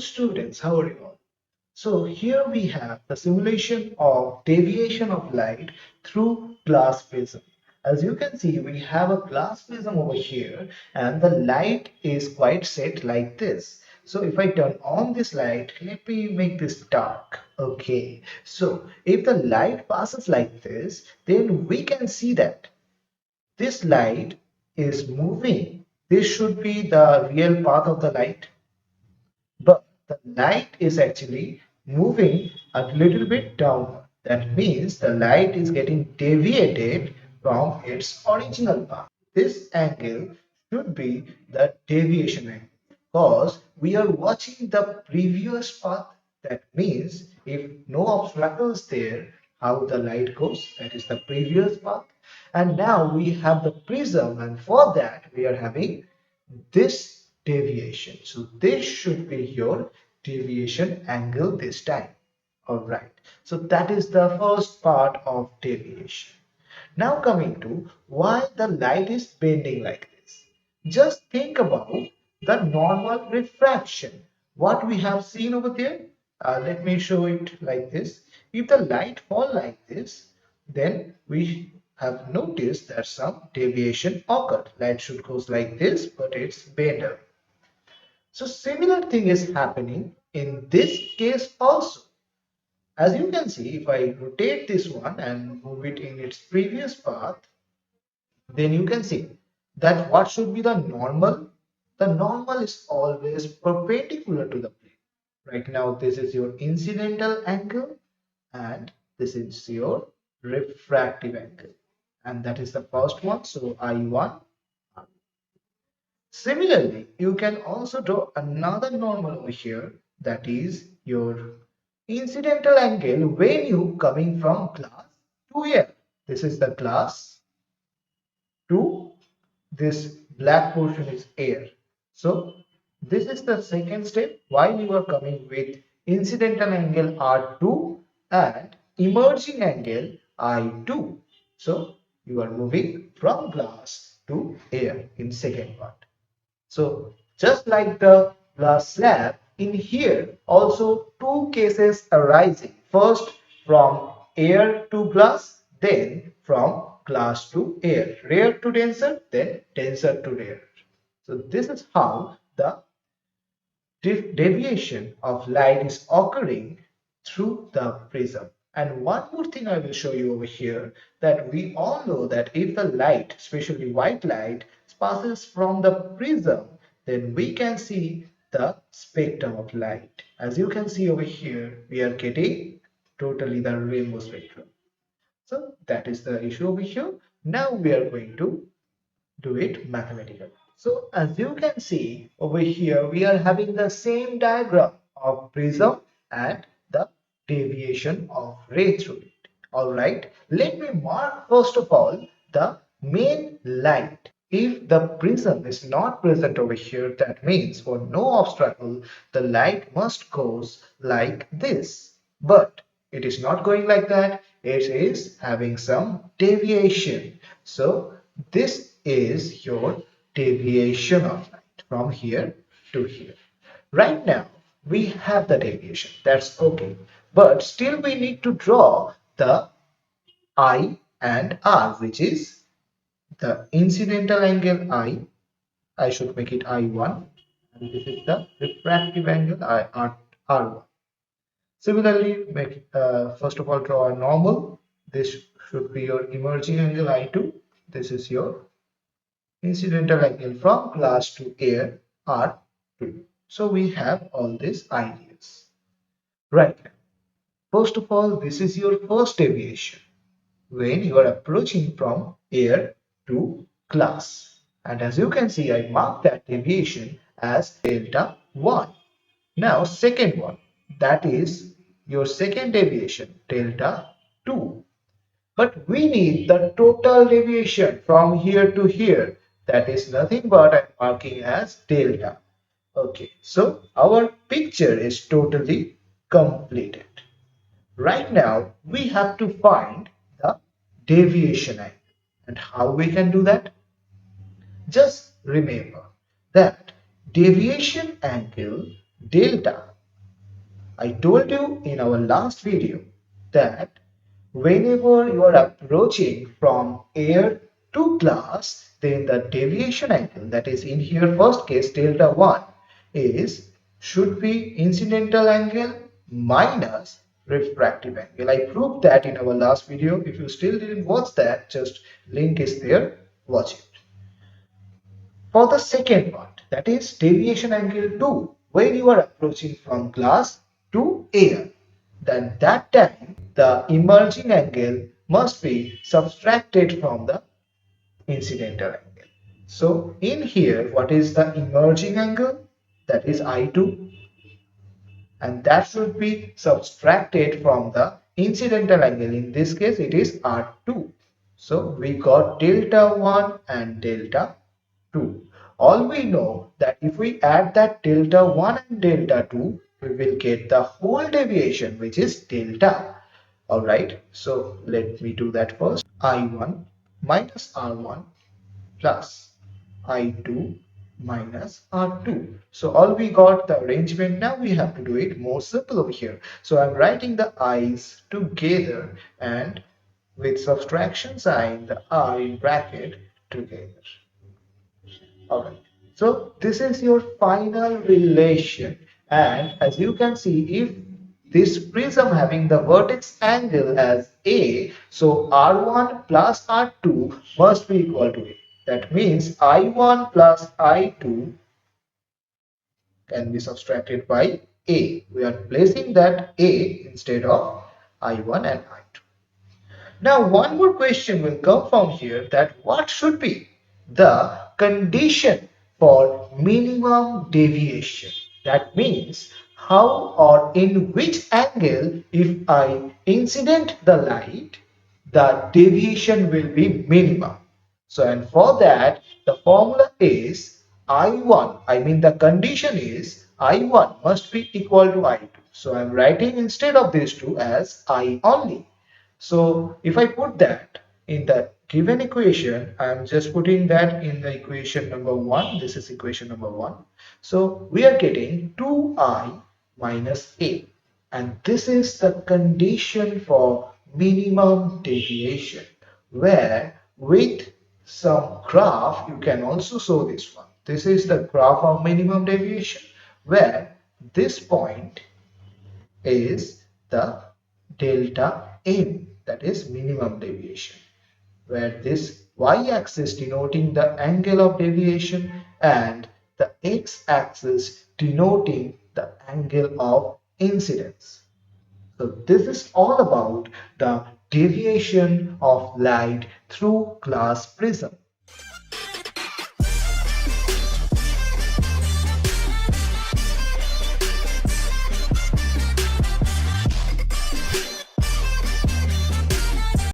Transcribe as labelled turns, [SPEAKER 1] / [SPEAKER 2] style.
[SPEAKER 1] students, how are you all? So here we have the simulation of deviation of light through glass prism. As you can see, we have a glass prism over here and the light is quite set like this. So if I turn on this light, let me make this dark. Okay, so if the light passes like this, then we can see that this light is moving. This should be the real path of the light, but the light is actually moving a little bit downward. That means the light is getting deviated from its original path. This angle should be the deviation angle because we are watching the previous path. That means if no obstacles there, how the light goes, that is the previous path. And now we have the prism, and for that we are having this deviation. So this should be your deviation angle this time. All right. So that is the first part of deviation. Now coming to why the light is bending like this. Just think about the normal refraction. What we have seen over there. Let me show it like this. If the light fall like this, then we have noticed that some deviation occurred. Light should goes like this, but it's bent away. So similar thing is happening in this case also. As you can see, if I rotate this one and move it in its previous path, then you can see that what should be the normal? The normal is always perpendicular to the plane. Right now, this is your incidental angle and this is your refractive angle. And that is the first one. So I1. Similarly, you can also draw another normal over here, that is your incidental angle when you coming from glass to air. This is the glass to this black portion is air. So this is the second step while you are coming with incidental angle R2 and emerging angle I2. So you are moving from glass to air in second part. So just like the glass slab, in here also two cases arising. First from air to glass, then from glass to air. Rare to denser, then denser to rare. So this is how the deviation of light is occurring through the prism. And one more thing I will show you over here, that we all know that if the light, especially white light, passes from the prism, then we can see the spectrum of light. As you can see over here, we are getting totally the rainbow spectrum. So that is the issue over here. Now we are going to do it mathematically. So as you can see over here, we are having the same diagram of prism and the deviation of ray through it. All right, let me mark first of all the main light. If the prism is not present over here, that means for no obstacle, the light must goes like this. But it is not going like that. It is having some deviation. So this is your deviation of light from here to here. Right now, we have the deviation. That's okay. But still we need to draw the I and R, which is the incidental angle I should make it I1, and this is the refractive angle R1. Similarly, first of all draw a normal. This should be your emerging angle I2. This is your incidental angle from glass to air R2. So we have all these ideas. Right. First of all, this is your first deviation when you are approaching from air to glass. And as you can see, I marked that deviation as delta 1. Now, second one, that is your second deviation, delta 2. But we need the total deviation from here to here. That is nothing but I'm marking as delta. Okay, so our picture is totally completed. Right now, we have to find the deviation angle. And how we can do that? Just remember that deviation angle delta I told you in our last video that whenever you are approaching from air to glass, then the deviation angle, that is in here first case delta 1, is should be incidental angle minus refractive angle. I proved that in our last video. If you still didn't watch that, just link is there, watch it. For the second part, that is deviation angle 2, when you are approaching from glass to air, then that time the emerging angle must be subtracted from the incidental angle. So in here, what is the emerging angle? That is I2, and that should be subtracted from the incidental angle. In this case, it is R2. So we got delta 1 and delta 2. All we know that if we add that delta 1 and delta 2, we will get the whole deviation, which is delta. Alright, so let me do that first. I1 minus R1 plus I2 minus R2. So all we got the arrangement. Now we have to do it more simple over here. So I'm writing the I's together and with subtraction sign the I bracket together. Alright. So this is your final relation. And as you can see, if this prism having the vertex angle as A, so R1 plus R2 must be equal to A. That means I1 plus I2 can be subtracted by A. We are placing that A instead of I1 and I2. Now, one more question will come from here, that what should be the condition for minimum deviation? That means how or in which angle, if I incident the light, the deviation will be minimum. So, and for that, the formula is I1, I mean the condition is I1 must be equal to I2. So, I am writing instead of these two as I only. So if I put that in the given equation, I'm just putting that in the equation number 1. This is equation number 1. So we are getting 2I minus A. And this is the condition for minimum deviation, where with some graph, you can also show this one. This is the graph of minimum deviation, where this point is the delta m, that is minimum deviation, where this y-axis denoting the angle of deviation and the x-axis denoting the angle of incidence. So this is all about the deviation of light through glass prism.